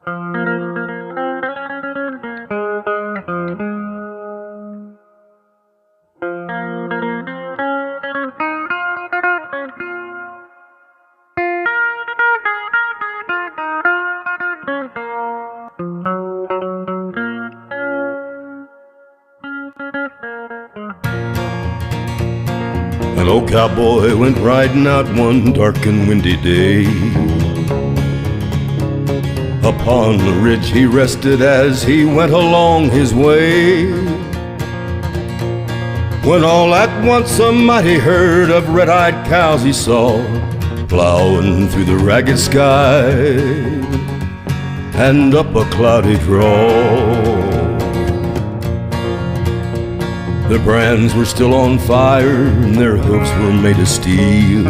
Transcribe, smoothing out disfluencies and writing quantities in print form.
An old cowboy went riding out one dark and windy day. Upon the ridge he rested as he went along his way, when all at once a mighty herd of red-eyed cows he saw plowing through the ragged sky and up a cloudy draw. Their brands were still on fire and their hoofs were made of steel.